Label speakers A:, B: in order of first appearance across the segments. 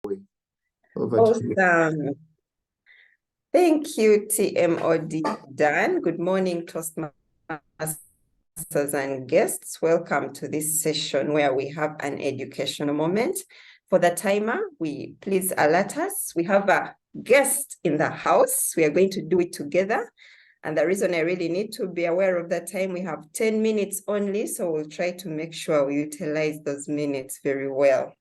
A: Over to you.
B: Awesome. Thank you, TMOD Dan. Good morning, Toastmasters and guests. Welcome to this session where we have an educational moment. For the timer, please alert us. We have a guest in the house. We are going to do it together. And the reason I really need to be aware of the time, we have 10 minutes only, so we'll try to make sure we utilize those minutes very well.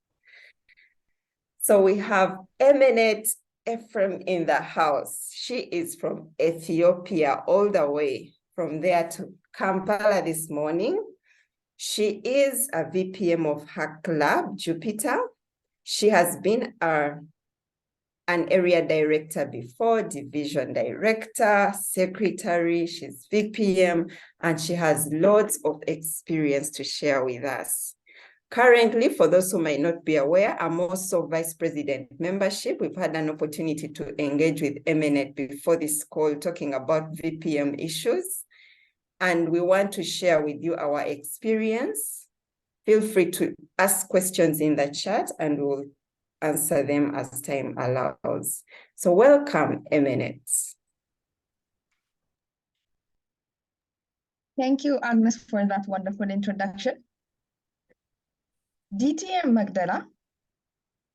B: So we have Emenet Ephrem in the house. She is from Ethiopia, all the way from there to Kampala this morning. She is a VPM of her club, Jupiter. She has been an area director before, division director, secretary, she's VPM, and she has loads of experience to share with us. Currently, for those who might not be aware, I'm also Vice President membership. We've had an opportunity to engage with Emenet before this call talking about VPM issues. And we want to share with you our experience. Feel free to ask questions in the chat and we'll answer them as time allows. So welcome, Emenet.
C: Thank you, Agnes, for that wonderful introduction. DTM Magdala,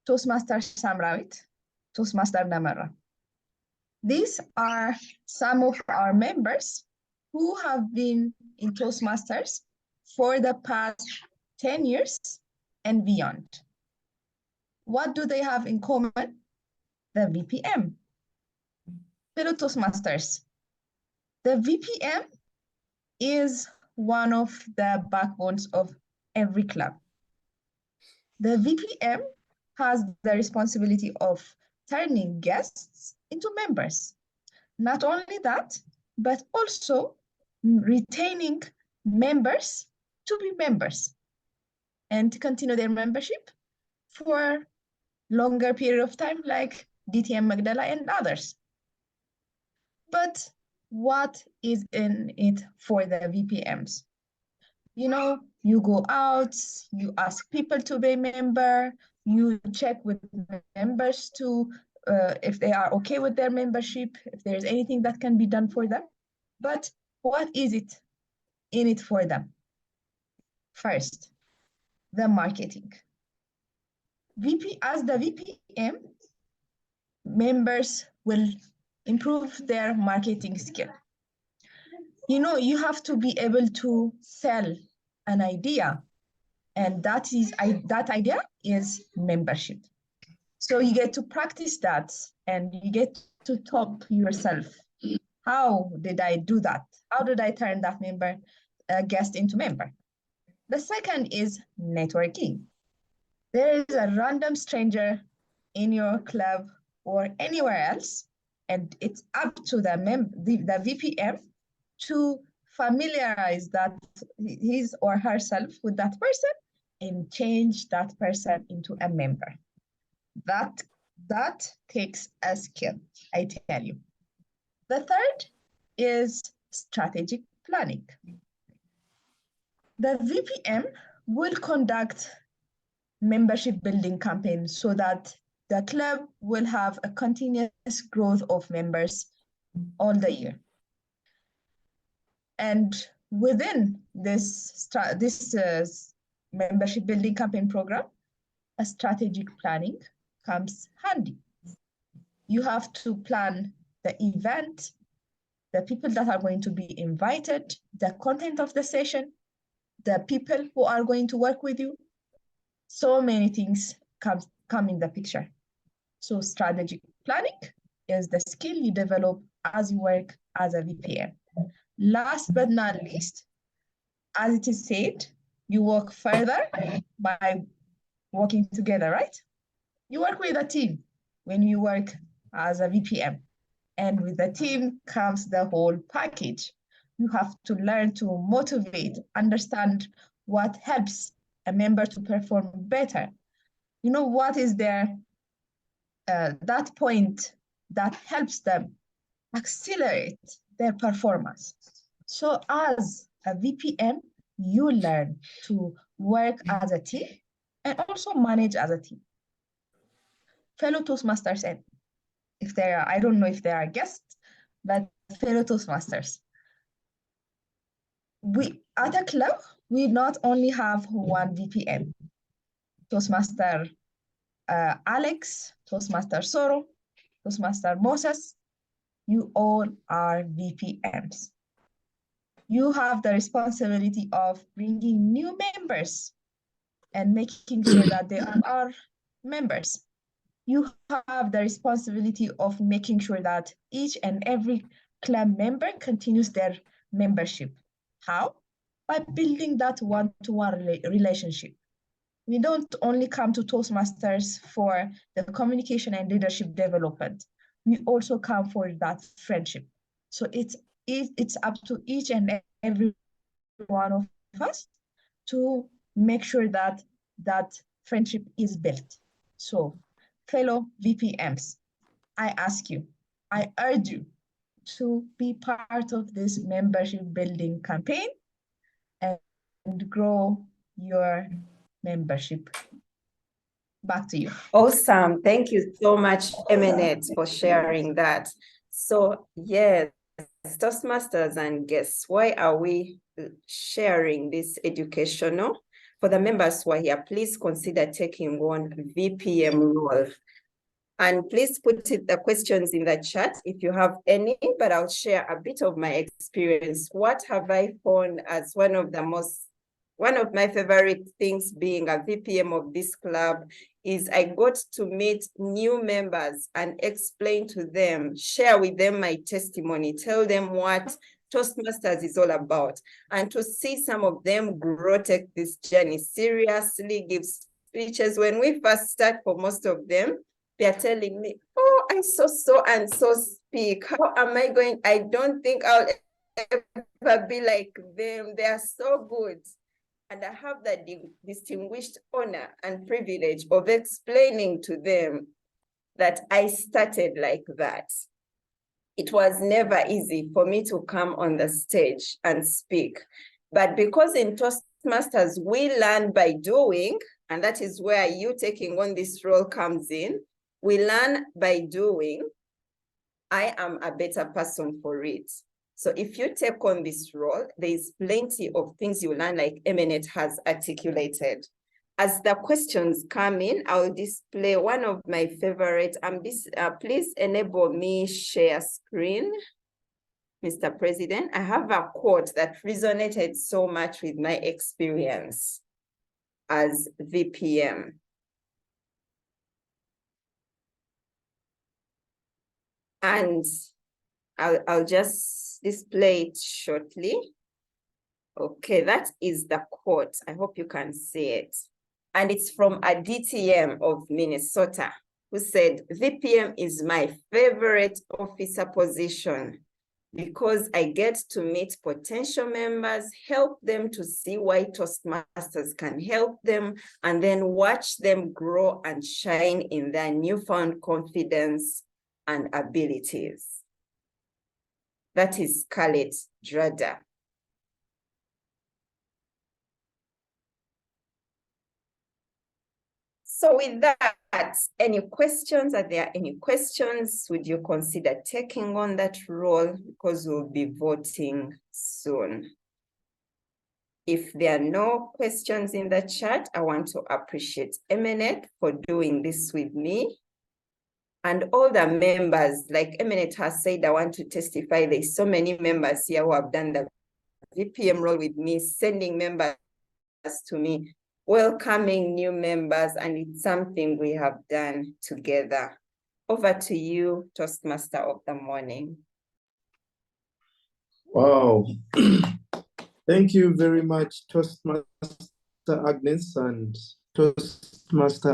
C: Toastmaster Samrawit, Toastmaster Namara. These are some of our members who have been in Toastmasters for the past 10 years and beyond. What do they have in common? The VPM. Fellow Toastmasters, the VPM is one of the backbones of every club. The VPM has the responsibility of turning guests into members. Not only that, but also retaining members to be members and to continue their membership for longer period of time like DTM Magdala and others. But what is in it for the VPMs? You know, you go out, you ask people to be a member, you check with members to if they are okay with their membership, if there's anything that can be done for them. But what is it in it for them? First, the marketing. As the VPM, members will improve their marketing skill. You know, you have to be able to sell an idea, and that idea is membership. So you get to practice that, and you get to talk yourself. How did I do that? How did I turn that guest into member? The second is networking. There is a random stranger in your club or anywhere else, and it's up to the VPM to familiarize his or herself with that person and change that person into a member. That takes a skill, I tell you. The third is strategic planning. The VPM will conduct membership building campaigns so that the club will have a continuous growth of members all the year. And within this membership building campaign program, a strategic planning comes handy. You have to plan the event, the people that are going to be invited, the content of the session, the people who are going to work with you. So many things come in the picture. So strategic planning is the skill you develop as you work as a VPM. Last but not least, as it is said, you work further by working together, right? You work with a team when you work as a VPM. And with the team comes the whole package. You have to learn to motivate, understand what helps a member to perform better. You know, what is that point that helps them accelerate their performance. So as a VPM, you learn to work as a team and also manage as a team. fellow Toastmasters, and if they are, I don't know if they are guests, but fellow Toastmasters. We at a club, we not only have one VPM, Toastmaster Alex, Toastmaster Soro, Toastmaster Moses, you all are VPMs. You have the responsibility of bringing new members and making sure that they are members. You have the responsibility of making sure that each and every club member continues their membership. How? By building that one-to-one relationship. We don't only come to Toastmasters for the communication and leadership development. We also come for that friendship. So it's up to each and every one of us to make sure that that friendship is built. So, fellow VPMs, I ask you, I urge you to be part of this membership building campaign and grow your membership. Back to you.
B: Awesome. Thank you so much, Emenet, for sharing that. So, yes, Toastmasters and guests, why are we sharing this educational? For the members who are here, please consider taking on VPM role. And please put the questions in the chat if you have any, but I'll share a bit of my experience. What have I found as one of my favorite things being a VPM of this club is I got to meet new members and explain to them, share with them my testimony, tell them what Toastmasters is all about, and to see some of them grow, take this journey seriously, give speeches. When we first start, for most of them, they're telling me, oh, I saw so and so speak. How am I going? I don't think I'll ever be like them. They are so good. And I have the distinguished honor and privilege of explaining to them that I started like that. It was never easy for me to come on the stage and speak. But because in Toastmasters, we learn by doing, and that is where you taking on this role comes in. We learn by doing. I am a better person for it. So if you take on this role, there's plenty of things you learn, like Emenet has articulated. As the questions come in, I'll display one of my favorite. Please enable me share screen, Mr. President. I have a quote that resonated so much with my experience as VPM. And I'll just display it shortly. Okay, that is the quote. I hope you can see it. And it's from a DTM of Minnesota, who said, VPM is my favorite officer position because I get to meet potential members, help them to see why Toastmasters can help them, and then watch them grow and shine in their newfound confidence and abilities. That is Scarlett Drader. So with that, any questions? Are there any questions? Would you consider taking on that role? Because we'll be voting soon. If there are no questions in the chat, I want to appreciate Emenet for doing this with me. And all the members, like Emenet has said, I want to testify, there's so many members here who have done the VPM role with me, sending members to me, welcoming new members, and it's something we have done together. Over to you, Toastmaster of the morning.
A: Wow. Thank you very much, Toastmaster Agnes and Toastmaster